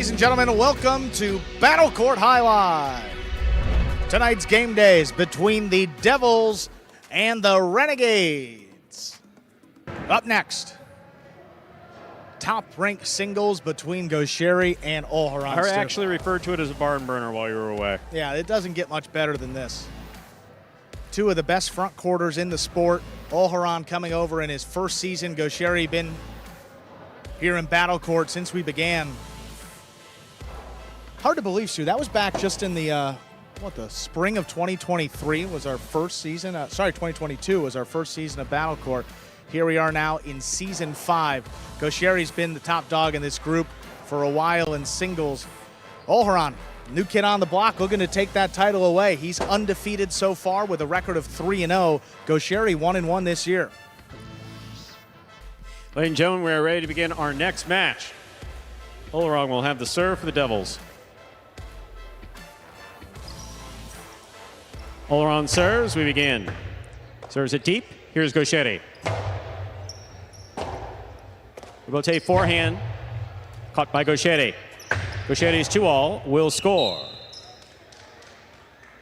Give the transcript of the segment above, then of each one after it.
Ladies and gentlemen, welcome to Battle Court Jai-Alai. Tonight's game day is between the Devils and the Renegades. Up next, top-ranked singles between Goixerri and Olharan. I actually referred to it as a barn burner while you were away. Yeah, it doesn't get much better than this. Two of the best front quarters in the sport. Olharan coming over in his first season. Goixerri been here in Battle Court since we began. Hard to believe, Stu. That was back just in the spring of 2023 was our first season. 2022 was our first season of Battle Court. Here we are now in season 5. Goixerri's been the top dog in this group for a while in singles. Olharan, new kid on the block, looking to take that title away. He's undefeated so far with a record of 3-0. Goixerri 1-1 this year. Ladies and gentlemen, we are ready to begin our next match. Olharan will have the serve for the Devils. Olharan serves, we begin. Serves it deep, here's Goixerri. Robote forehand, caught by Goixerri. Goixerri's 2-all, will score.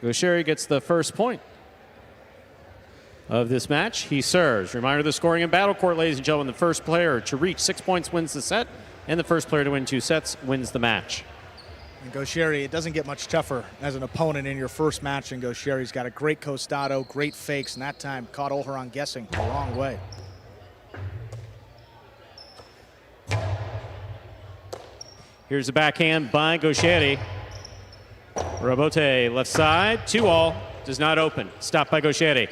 Goixerri gets the first point of this match. He serves. Reminder of the scoring in Battle Court, ladies and gentlemen. The first player to reach 6 points wins the set, and the first player to win 2 sets wins the match. And Goixerri, it doesn't get much tougher as an opponent in your first match, and Goixerri's got a great costado, great fakes, and that time caught Olharan guessing the wrong way. Here's the backhand by Goixerri. Robote left side, 2-all, does not open. Stopped by Goixerri.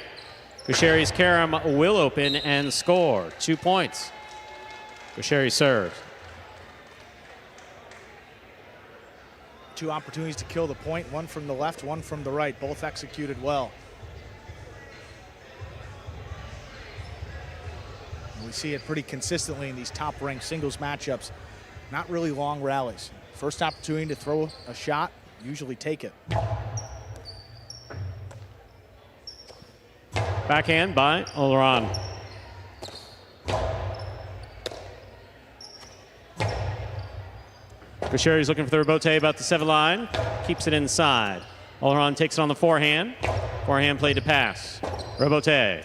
Goixerri's carom will open and score. 2 points. Goixerri serves. 2 opportunities to kill the point, one from the left, one from the right, both executed well. And we see it pretty consistently in these top-ranked singles matchups. Not really long rallies. First opportunity to throw a shot, usually take it. Backhand by Olharan. Goixerri's looking for the rebote about the 7 line. Keeps it inside. Olharan takes it on the forehand. Forehand play to pass. Rebote.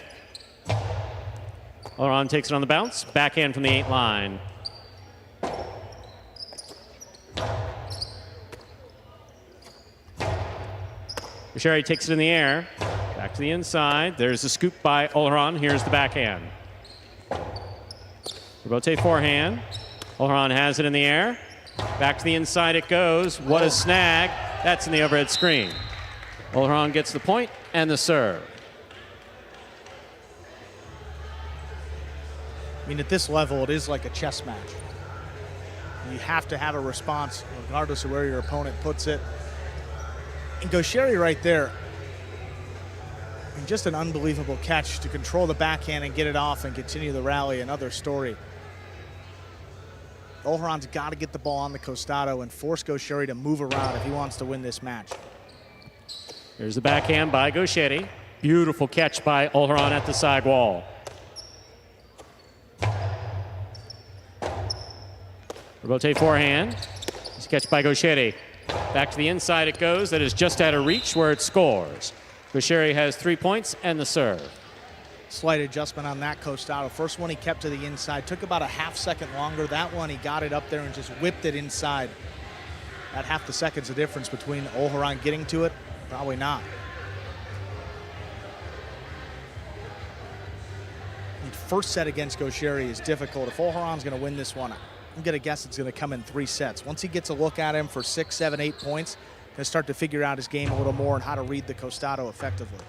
Olharan takes it on the bounce. Backhand from the 8 line. Goixerri takes it in the air. Back to the inside. There's the scoop by Olharan. Here's the backhand. Rebote forehand. Olharan has it in the air. Back to the inside it goes. What a snag. That's in the overhead screen. Olharan gets the point and the serve. I mean, at this level, it is like a chess match. You have to have a response regardless of where your opponent puts it. And Goixerri right there, and just an unbelievable catch to control the backhand and get it off and continue the rally. Another story. Olharan's got to get the ball on the costado and force Goixerri to move around if he wants to win this match. Here's the backhand by Goixerri. Beautiful catch by Olharan at the side wall. Rebote forehand. It's catch by Goixerri. Back to the inside it goes. That is just out of reach where it scores. Goixerri has 3 points and the serve. Slight adjustment on that costado. First one he kept to the inside. Took about a half second longer. That one he got it up there and just whipped it inside. That half the second's the difference between Olharan getting to it. Probably not. The first set against Goixerri is difficult. If Olharan's going to win this one, I'm going to guess it's going to come in 3 sets. Once he gets a look at him for 6, 7, 8 points, he'll start to figure out his game a little more and how to read the costado effectively.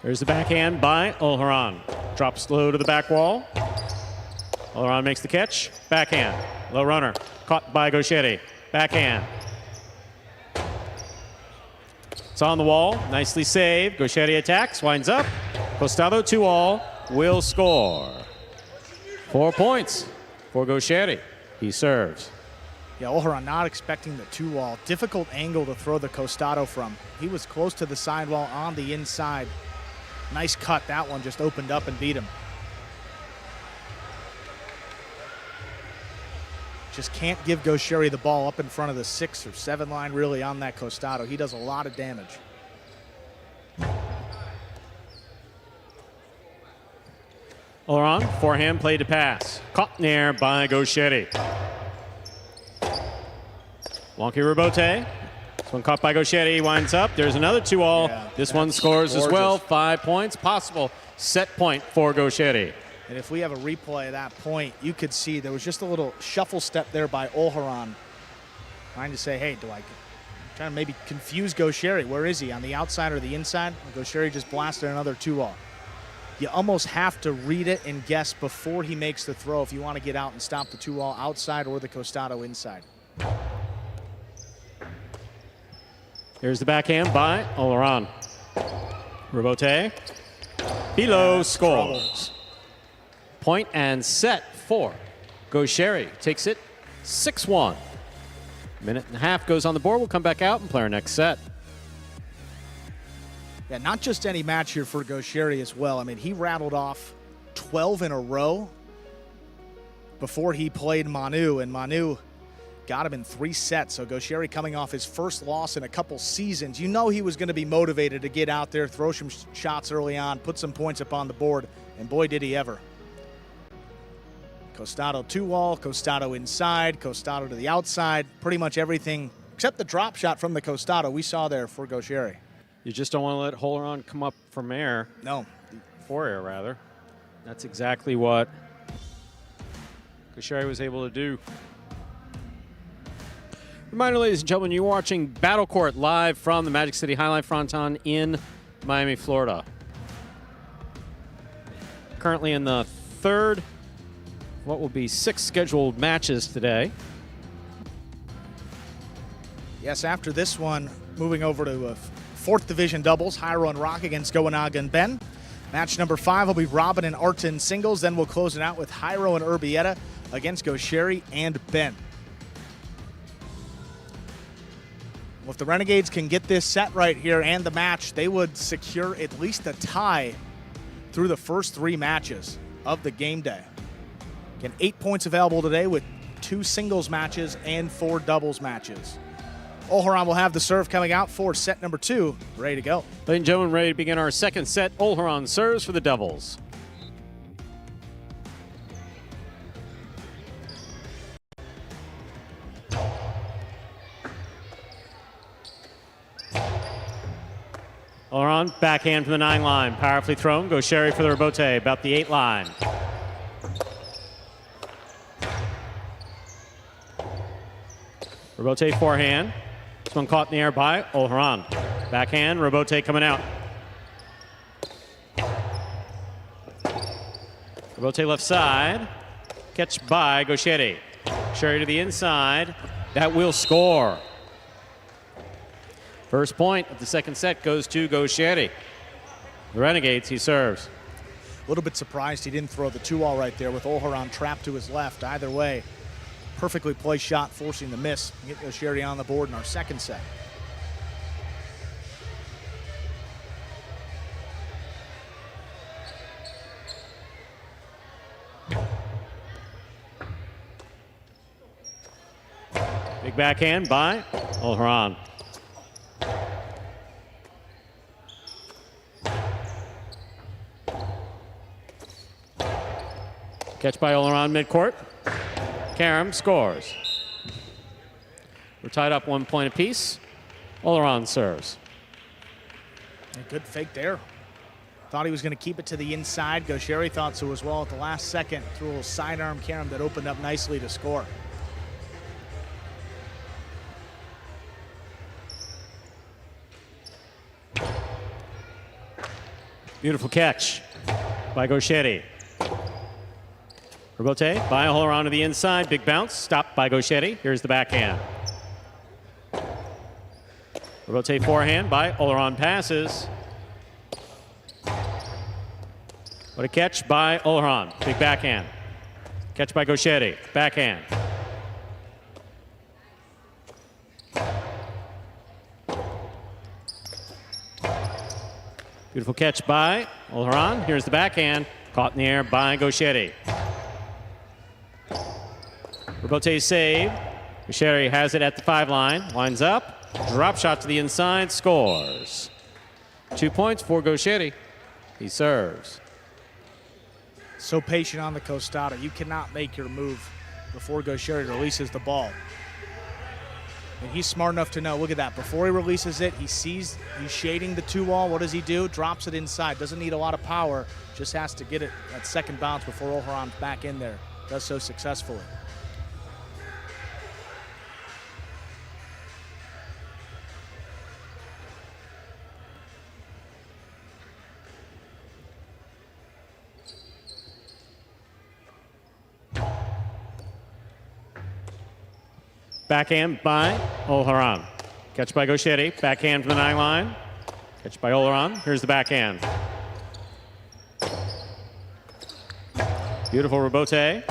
There's the backhand by Olharan. Drops low to the back wall. Olharan makes the catch. Backhand. Low runner. Caught by Goixerri. Backhand. It's on the wall. Nicely saved. Goixerri attacks. Winds up. Costado 2-all. Will score. 4 points for Goixerri. He serves. Yeah, Olharan not expecting the 2-wall. Difficult angle to throw the costado from. He was close to the sidewall on the inside. Nice cut. That one just opened up and beat him. Just can't give Goixerri the ball up in front of the 6 or 7 line really on that costado. He does a lot of damage. Olharan, forehand play to pass. Caught in the air by Goixerri. Wonky Rebote. This one caught by Goixerri, winds up. There's another 2-all. Yeah, this one scores gorgeous. as well. 5 points. Possible set point for Goixerri. And if we have a replay of that point, you could see there was just a little shuffle step there by Olharan, trying to say, hey, trying to maybe confuse Goixerri. Where is he, on the outside or the inside? Goixerri just blasted another 2-all. You almost have to read it and guess before he makes the throw if you want to get out and stop the 2-all outside or the costado inside. Here's the backhand by Olharan. Rebote. Below scores. Point and set for Goixerri. Takes it 6-1. Minute and a half goes on the board. We'll come back out and play our next set. Yeah, not just any match here for Goixerri as well. I mean, he rattled off 12 in a row before he played Manu, and Manu got him in 3 sets. So Goixerri coming off his first loss in a couple seasons. You know he was going to be motivated to get out there, throw some shots early on, put some points up on the board, and boy, did he ever. Costado 2-all, costado inside, costado to the outside. Pretty much everything except the drop shot from the costado we saw there for Goixerri. You just don't want to let Olharan come up from air. No. For air, rather. That's exactly what Goixerri was able to do. Reminder, ladies and gentlemen, you're watching Battle Court live from the Magic City Jai-Alai Fronton in Miami, Florida. Currently in the third, what will be 6 scheduled matches today. Yes, after this one, moving over to 4th Division doubles, Jairo and Rock against Goinaga and Ben. Match number 5 will be Robin and Artin singles. Then we'll close it out with Jairo and Urbieta against Goixerri and Ben. Well, if the Renegades can get this set right here and the match, they would secure at least a tie through the first 3 matches of the game day. Again, 8 points available today with 2 singles matches and 4 doubles matches. Olharan will have the serve coming out for set number 2. Ready to go. Ladies and gentlemen, ready to begin our second set. Olharan serves for the Devils. Olharan, backhand from the 9 line. Powerfully thrown. Goixerri for the rebote, about the 8 line. Rebote forehand. This one caught in the air by Olharan. Backhand, rebote coming out. Rebote left side. Catch by Goixerri. Goixerri to the inside. That will score. First point of the second set goes to Goixerri. The Renegades, he serves. A little bit surprised he didn't throw the 2-all right there with Olharan trapped to his left. Either way, perfectly placed shot, forcing the miss. Get Goixerri on the board in our second set. Big backhand by Olharan. Catch by Olharan midcourt. Karam scores. We're tied up 1 point apiece. Olharan serves. A good fake there. Thought he was going to keep it to the inside. Goixerri thought so as well at the last second. Threw a little sidearm Karam that opened up nicely to score. Beautiful catch by Goixerri. Rebote by Olharan to the inside. Big bounce. Stopped by Goixerri. Here's the backhand. Rebote forehand by Olharan passes. What a catch by Olharan. Big backhand. Catch by Goixerri. Backhand. Beautiful catch by Olharan. Here's the backhand. Caught in the air by Goixerri. Rebote save. Goixerri has it at the 5 line. Winds up. Drop shot to the inside. Scores. 2 points for Goixerri. He serves. So patient on the costado. You cannot make your move before Goixerri releases the ball. And he's smart enough to know, look at that. Before he releases it, he sees he's shading the 2-wall. What does he do? Drops it inside. Doesn't need a lot of power. Just has to get it at second bounce before Olharan's back in there. Does so successfully. Backhand by Olharan. Catch by Goixerri. Backhand from the 9 line. Catch by Olharan. Here's the backhand. Beautiful rebote.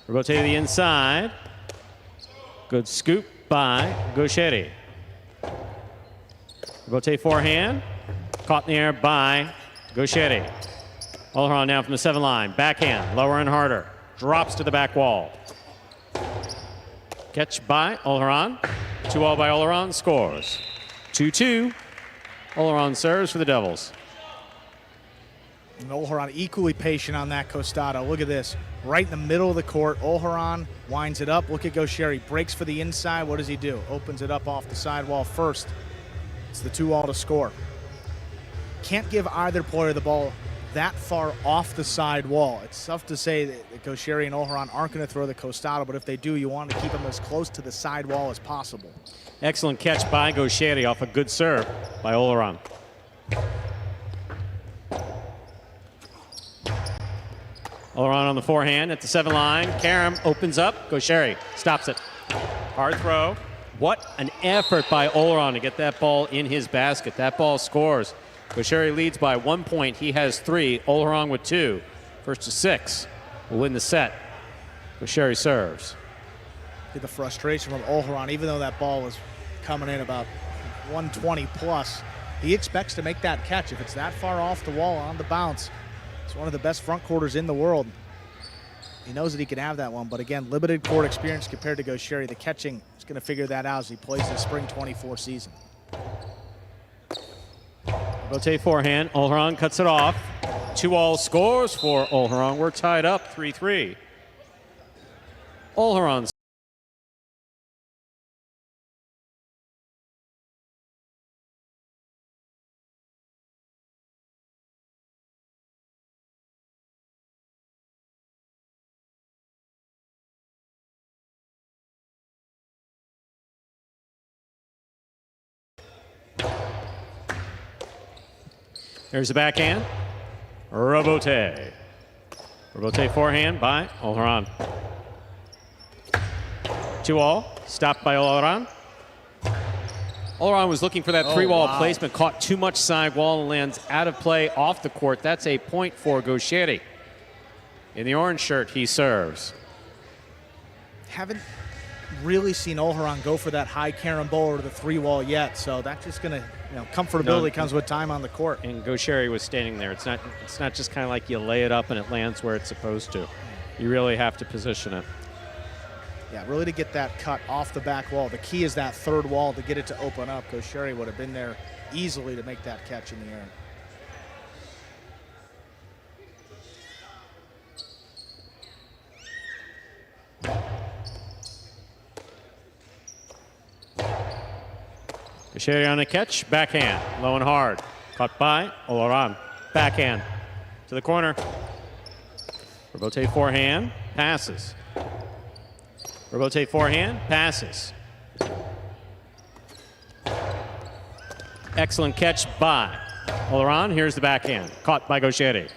Rebote to the inside. Good scoop by Goixerri. Rebote forehand. Caught in the air by Goixerri. Olharan now from the 7 line. Backhand. Lower and harder. Drops to the back wall. Catch by Olharan. 2-all by Olharan. Scores. 2-2. Olharan serves for the Devils. And Olharan equally patient on that costado. Look at this. Right in the middle of the court. Olharan winds it up. Look at Goixerri. Breaks for the inside. What does he do? Opens it up off the sidewall first. It's the 2-all to score. Can't give either player the ball that far off the side wall. It's tough to say that Goixerri and Olharan aren't going to throw the costado, but if they do, you want to keep them as close to the side wall as possible. Excellent catch by Goixerri off a good serve by Olharan. Olharan on the forehand at the 7 line. Karam opens up. Goixerri stops it. Hard throw. What an effort by Olharan to get that ball in his basket. That ball scores. Goixerri leads by 1 point. He has 3. Olharan with 2. First to 6 will win the set. Goixerri serves. Get the frustration from Olharan, even though that ball was coming in about 120 plus. He expects to make that catch. If it's that far off the wall on the bounce, it's one of the best front quarters in the world. He knows that he can have that one, but again, limited court experience compared to Goixerri. The catching is going to figure that out as he plays the spring 24 season. Rebote forehand. Olharan cuts it off. 2-all scores for Olharan. We're tied up 3-3. Olharan. There's the backhand. Rebote. Rebote forehand by Olharan. 2-all. Stopped by Olharan. Olharan was looking for that 3-wall placement. Caught too much side wall and lands out of play off the court. That's a point for Goixerri. In the orange shirt, he serves. Haven't really seen Olharan go for that high carambola or the 3-wall yet, so that's just going to, comfortability comes with time on the court. And Goixerri was standing there. It's not just kind of like you lay it up and it lands where it's supposed to. You really have to position it. Yeah, really to get that cut off the back wall. The key is that 3rd wall to get it to open up. Goixerri would have been there easily to make that catch in the air. Goixerri on the catch, backhand, low and hard. Caught by Olharan. Backhand to the corner. Rebote forehand, passes. Rebote forehand, passes. Excellent catch by Olharan. Here's the backhand, caught by Goixerri.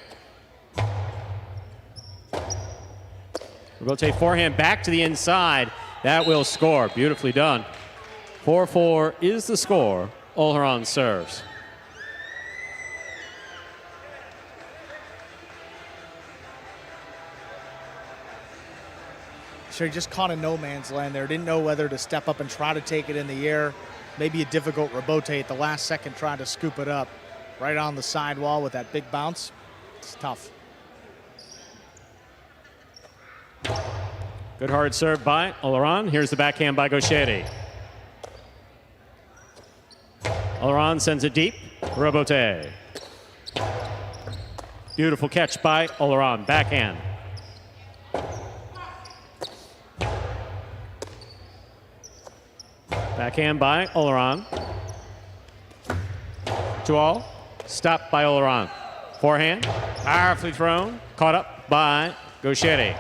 Rebote forehand back to the inside. That will score. Beautifully done. 4-4 is the score. Olharan serves. Sure, he just caught a no man's land there. Didn't know whether to step up and try to take it in the air. Maybe a difficult rebote at the last second, trying to scoop it up right on the sidewall with that big bounce. It's tough. Good hard serve by Olharan. Here's the backhand by Goixerri. Olharan sends it deep. Robote. Beautiful catch by Olharan. Backhand. Backhand by Olharan. 2-all. Stopped by Olharan. Forehand. Powerfully thrown. Caught up by Goixerri.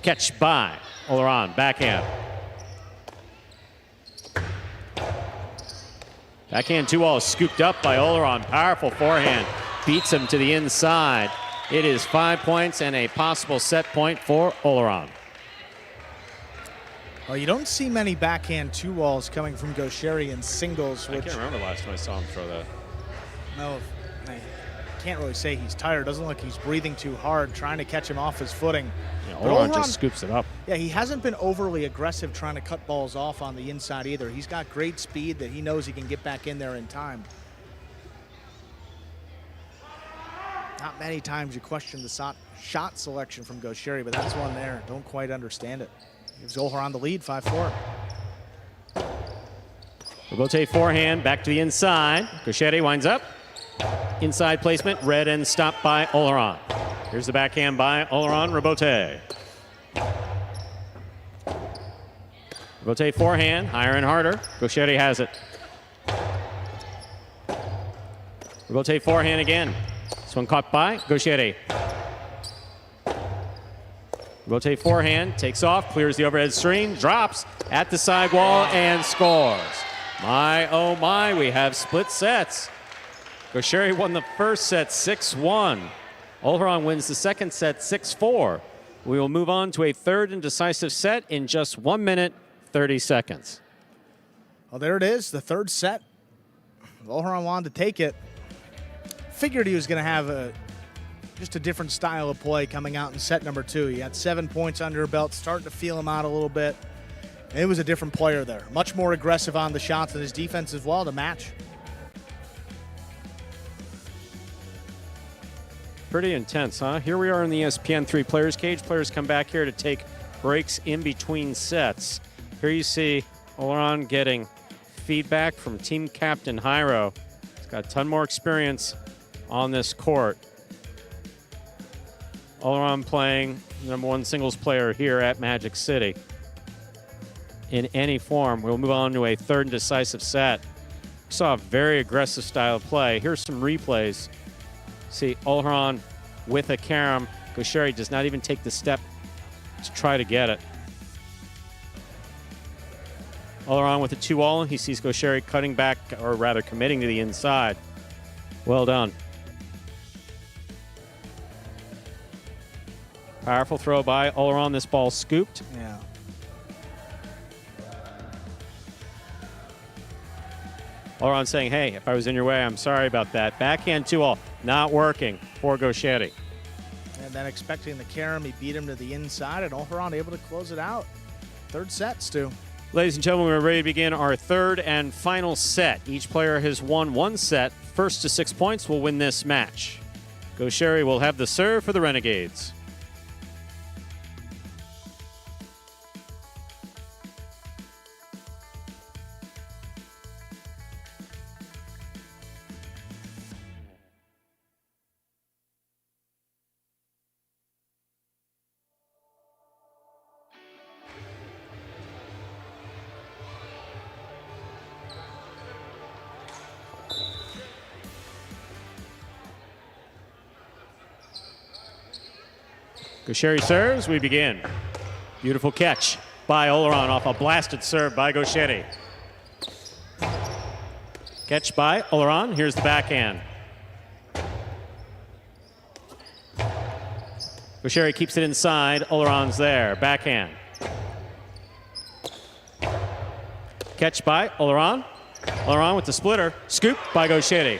Catch by Olharan. Backhand. Backhand 2-all scooped up by Olharan. Powerful forehand. Beats him to the inside. It is 5 points and a possible set point for Olharan. Well, you don't see many backhand 2-walls coming from Goixerri in singles. I can't remember the last time I saw him throw that. No, I can't really say he's tired. Doesn't look he's breathing too hard, trying to catch him off his footing. Yeah, Olharan just scoops it up. Yeah, he hasn't been overly aggressive trying to cut balls off on the inside either. He's got great speed that he knows he can get back in there in time. Not many times you question the shot selection from Goixerri, but that's one there. Don't quite understand it. Gives Olharan the lead, 5-4. Robote forehand, back to the inside. Goixerri winds up. Inside placement, read and stopped by Olharan. Here's the backhand by Olharan. Robote. Robote forehand, higher and harder. Goixerri has it. Robote forehand again. This one caught by Goixerri. Robote forehand, takes off, clears the overhead screen, drops at the sidewall and scores. My, oh my, we have split sets. Goixerri won the first set 6-1. Olharan wins the second set 6-4. We will move on to a third and decisive set in just 1 minute, 30 seconds. Well, there it is, the third set. Olharan wanted to take it. Figured he was going to have just a different style of play coming out in set number 2. He had 7 points under her belt, starting to feel him out a little bit. It was a different player there. Much more aggressive on the shots, and his defense as well to match. Pretty intense, huh? Here we are in the ESPN 3 Players Cage. Players come back here to take breaks in between sets. Here you see Olharan getting feedback from team captain Jairo. He's got a ton more experience on this court. Olharan playing #1 singles player here at Magic City. In any form, we'll move on to a third and decisive set. We saw a very aggressive style of play. Here's some replays. See Olharan with a carom. Goixerri does not even take the step to try to get it. Olharan with a 2-all. He sees Goixerri cutting back, or rather committing to the inside. Well done. Powerful throw by Olharan. This ball scooped. Yeah. Olharan saying, hey, if I was in your way, I'm sorry about that. Backhand 2-all, not working for Goixerri. And then expecting the carom, he beat him to the inside, and Olharan able to close it out. Third set, Stu. Ladies and gentlemen, we're ready to begin our third and final set. Each player has won one set. First to 6 points will win this match. Goixerri will have the serve for the Renegades. Goixerri serves, we begin. Beautiful catch by Olharan off a blasted serve by Goixerri. Catch by Olharan, here's the backhand. Goixerri keeps it inside, Olharan's there, backhand. Catch by Olharan. Olharan with the splitter, scoop by Goixerri.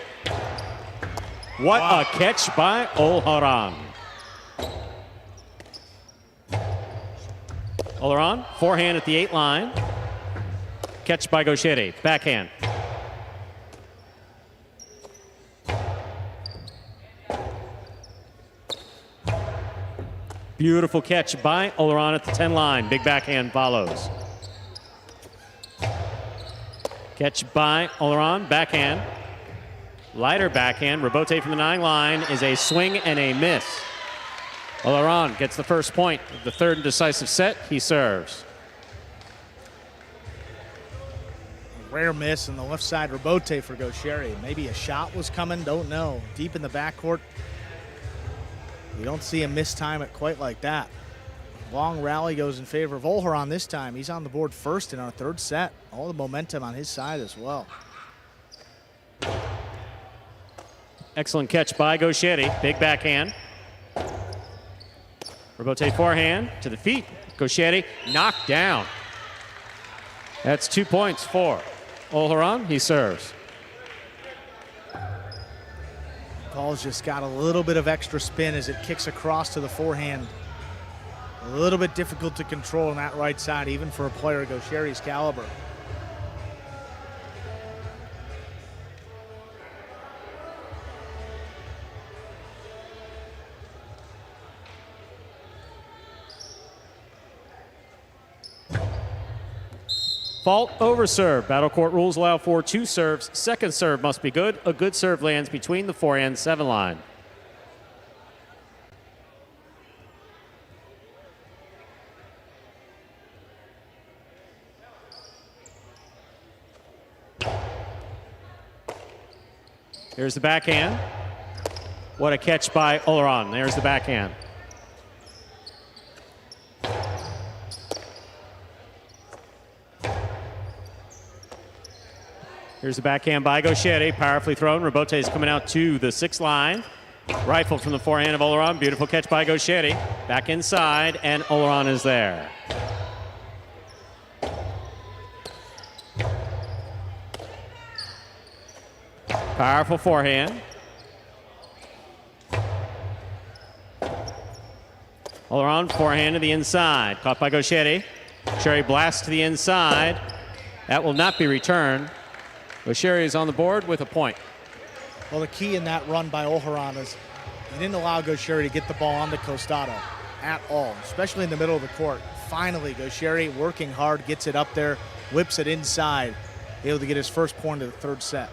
What a catch by Olharan. Olharan, forehand at the 8 line. Catch by Goixerri, backhand. Beautiful catch by Olharan at the 10 line. Big backhand follows. Catch by Olharan, backhand. Lighter backhand. Rebote from the 9 line is a swing and a miss. Olharan gets the first point of the third and decisive set. He serves. Rare miss in the left side rebote for Goixerri. Maybe a shot was coming, don't know. Deep in the backcourt. You don't see him miss time it quite like that. Long rally goes in favor of Olharan this time. He's on the board first in our third set. All the momentum on his side as well. Excellent catch by Goixerri. Big backhand. Rebote forehand to the feet. Goixerri knocked down. That's 2 points for Olharan. He serves. Ball's just got a little bit of extra spin as it kicks across to the forehand. A little bit difficult to control on that right side, even for a player Goixerri's caliber. Fault over serve. Battle court rules allow for 2 serves. Second serve must be good. A good serve lands between the forehand 7 line. Here's the backhand. What a catch by Olharan. There's the backhand. Here's the backhand by Goixerri, powerfully thrown. Rebote is coming out to the 6 line. Rifled from the forehand of Olharan. Beautiful catch by Goixerri. Back inside, and Olharan is there. Powerful forehand. Olharan, forehand to the inside. Caught by Goixerri. Goixerri blasts to the inside. That will not be returned. Goixerri is on the board with a point. Well, the key in that run by Olharan is he didn't allow Goixerri to get the ball on the costado at all, especially in the middle of the court. Finally, Goixerri working hard, gets it up there, whips it inside, able to get his first point of the third set.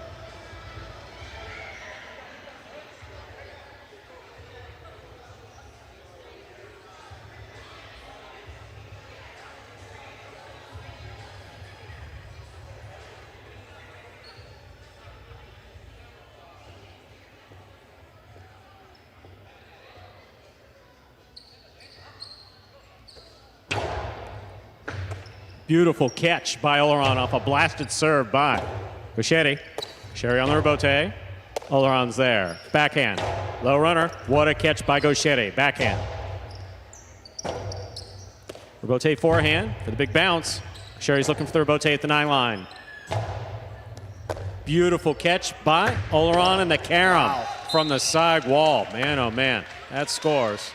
Beautiful catch by Olharan off a blasted serve by Goixerri. Goixerri on the rebote. Olharan's there. Backhand. Low runner. What a catch by Goixerri. Backhand. Rebote forehand for the big bounce. Goixerri's looking for the rebote at the 9 line. Beautiful catch by Olharan and the carom from the side wall. Man, oh man, that scores.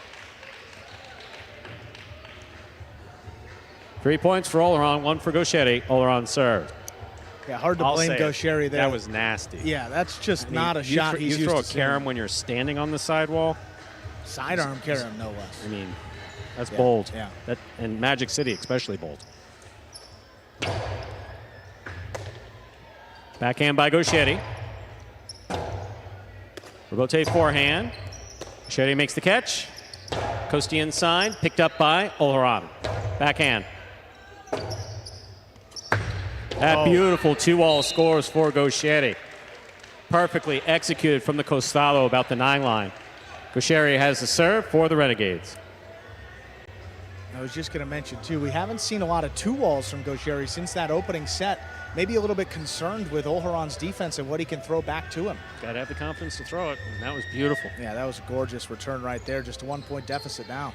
3 points for Olharan, 1 for Goixerri. Olharan served. Yeah, hard to blame Goixerri there. That was nasty. Yeah, that's just not a shot he's used to You throw a seeing. carom when you're standing on the sidewall? Sidearm carom, no less. I mean, that's bold. Yeah. That, and Magic City especially bold. Backhand by Goixerri. Rebote forehand. Goixerri makes the catch. Costi inside, picked up by Olharan. Backhand. That beautiful 2-all scores for Goixerri. Perfectly executed from the costado about the 9 line. Goixerri has the serve for the Renegades. I was just going to mention, too, we haven't seen a lot of 2-walls from Goixerri since that opening set. Maybe a little bit concerned with Olharan's defense and what he can throw back to him. Got to have the confidence to throw it, and that was beautiful. Yeah, that was a gorgeous return right there. Just a 1-point deficit now.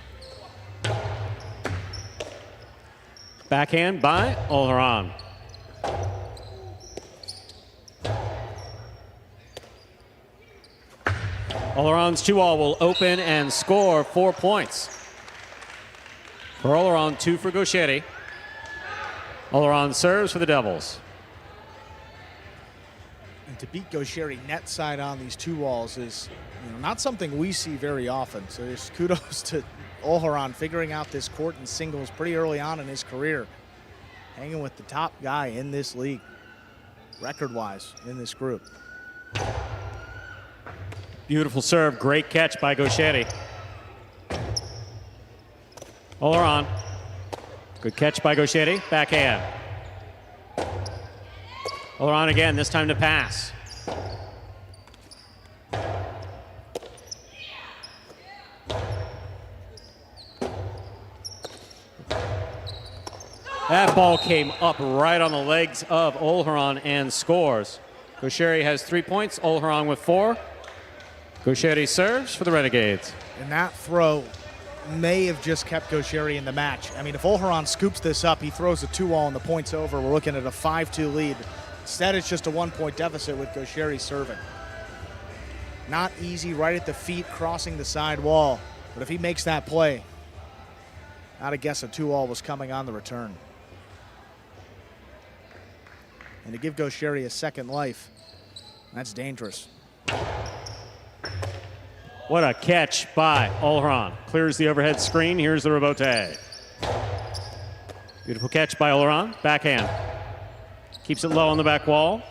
Backhand by Olharan. Olharan's 2-all will open and score 4 points. For Olharan, 2 for Goixerri. Olharan serves for the Devils. And to beat Goixerri net side on these 2-walls is not something we see very often. So just kudos to Olharan figuring out this court and singles pretty early on in his career. Hanging with the top guy in this league, record-wise, in this group. Beautiful serve, great catch by Goixerri. Olharan. Good catch by Goixerri, backhand. Olharan again, this time to pass. That ball came up right on the legs of Olharan and scores. Goixerri has 3 points, Olharan with 4. Goixerri serves for the Renegades. And that throw may have just kept Goixerri in the match. I mean, if Olharan scoops this up, he throws a 2-all and the point's over. We're looking at a 5-2 lead. Instead, it's just a 1-point deficit with Goixerri serving. Not easy, right at the feet, crossing the side wall. But if he makes that play, I'd guess a 2-all was coming on the return. And to give Goixerri a second life, that's dangerous. What a catch by Olharan. Clears the overhead screen. Here's the rebote. Beautiful catch by Olharan. Backhand. Keeps it low on the back wall.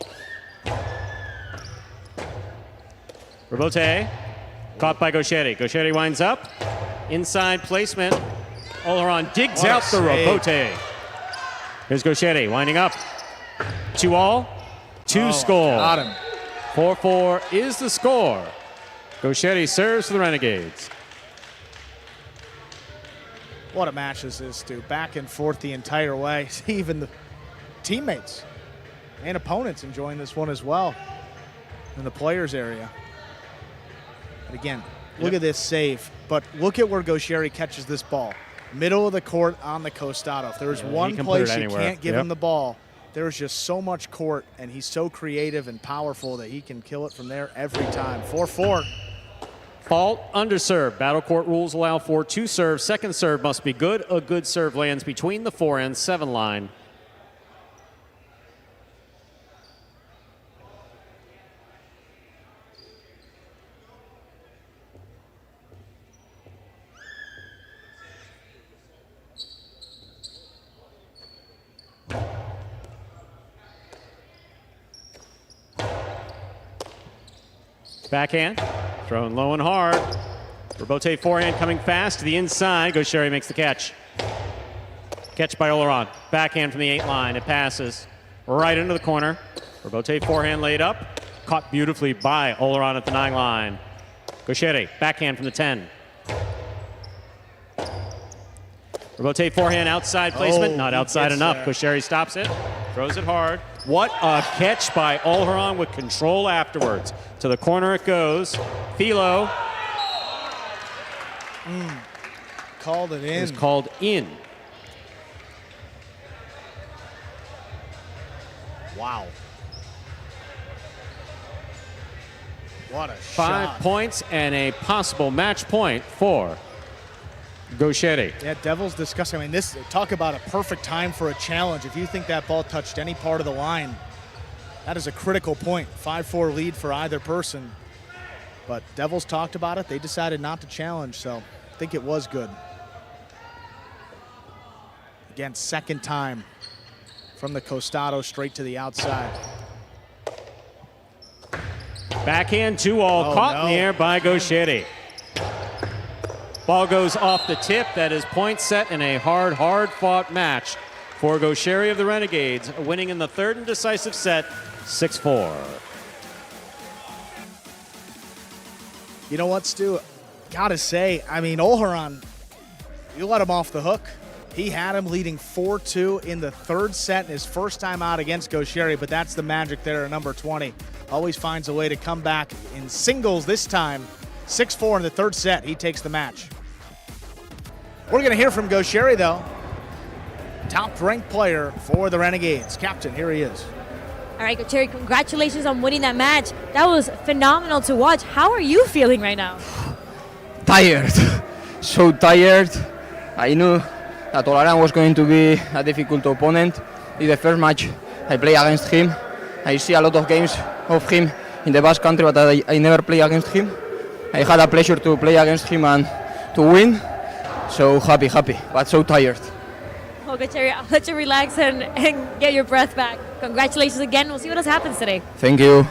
Rebote. Caught by Goixerri. Goixerri winds up. Inside placement. Olharan digs out the rebote. Here's Goixerri winding up. 2-all. 2 score. Got him. 4-4 is the score. Goixerri serves for the Renegades. What a match this is, Stu. Back and forth the entire way. Even the teammates and opponents enjoying this one as well in the players area. And again, look at this save. But look at where Goixerri catches this ball. Middle of the court on the costado. If there's one place you can't give him the ball, there's just so much court, and he's so creative and powerful that he can kill it from there every time. 4-4. Fault, underserve. Battle court rules allow for 2 serves. Second serve must be good. A good serve lands between the 4 and 7 line. Backhand, thrown low and hard. Rebote forehand coming fast to the inside. Goixerri makes the catch. Catch by Olharan. Backhand from the 8 line. It passes right into the corner. Rebote forehand laid up. Caught beautifully by Olharan at the 9 line. Goixerri, backhand from the 10. Rebote forehand outside placement. Not outside enough. Goixerri stops it. Throws it hard. What a catch by Olharan with control afterwards. To the corner it goes. Philo. Called it in. Is called in. Wow. What a 5 shot. points and a possible match point for Goixerri. Yeah, Devils discussing. I mean, this, talk about a perfect time for a challenge. If you think that ball touched any part of the line, that is a critical point. 5-4 lead for either person. But Devils talked about it. They decided not to challenge, so I think it was good. Again, second time from the costado straight to the outside. Backhand 2-all caught in the air by Goixerri. Ball goes off the tip. That is point set in a hard-fought match for Goixerri of the Renegades, winning in the 3rd and decisive set, 6-4. You know what, Stu? Gotta say, I mean, Olharan, you let him off the hook. He had him leading 4-2 in the 3rd set in his first time out against Goixerri, but that's the magic there at number 20. Always finds a way to come back in singles this time. 6-4 in the 3rd set. He takes the match. We're going to hear from Goixerri, though. Top-ranked player for the Renegades. Captain, here he is. All right, Goixerri, congratulations on winning that match. That was phenomenal to watch. How are you feeling right now? Tired. So tired. I knew that Olharan was going to be a difficult opponent. It's the first match I play against him. I see a lot of games of him in the Basque Country, but I never play against him. I had a pleasure to play against him and to win. So happy, but so tired. Well, Goixerri, I'll let you relax and get your breath back. Congratulations again. We'll see what else happens today. Thank you.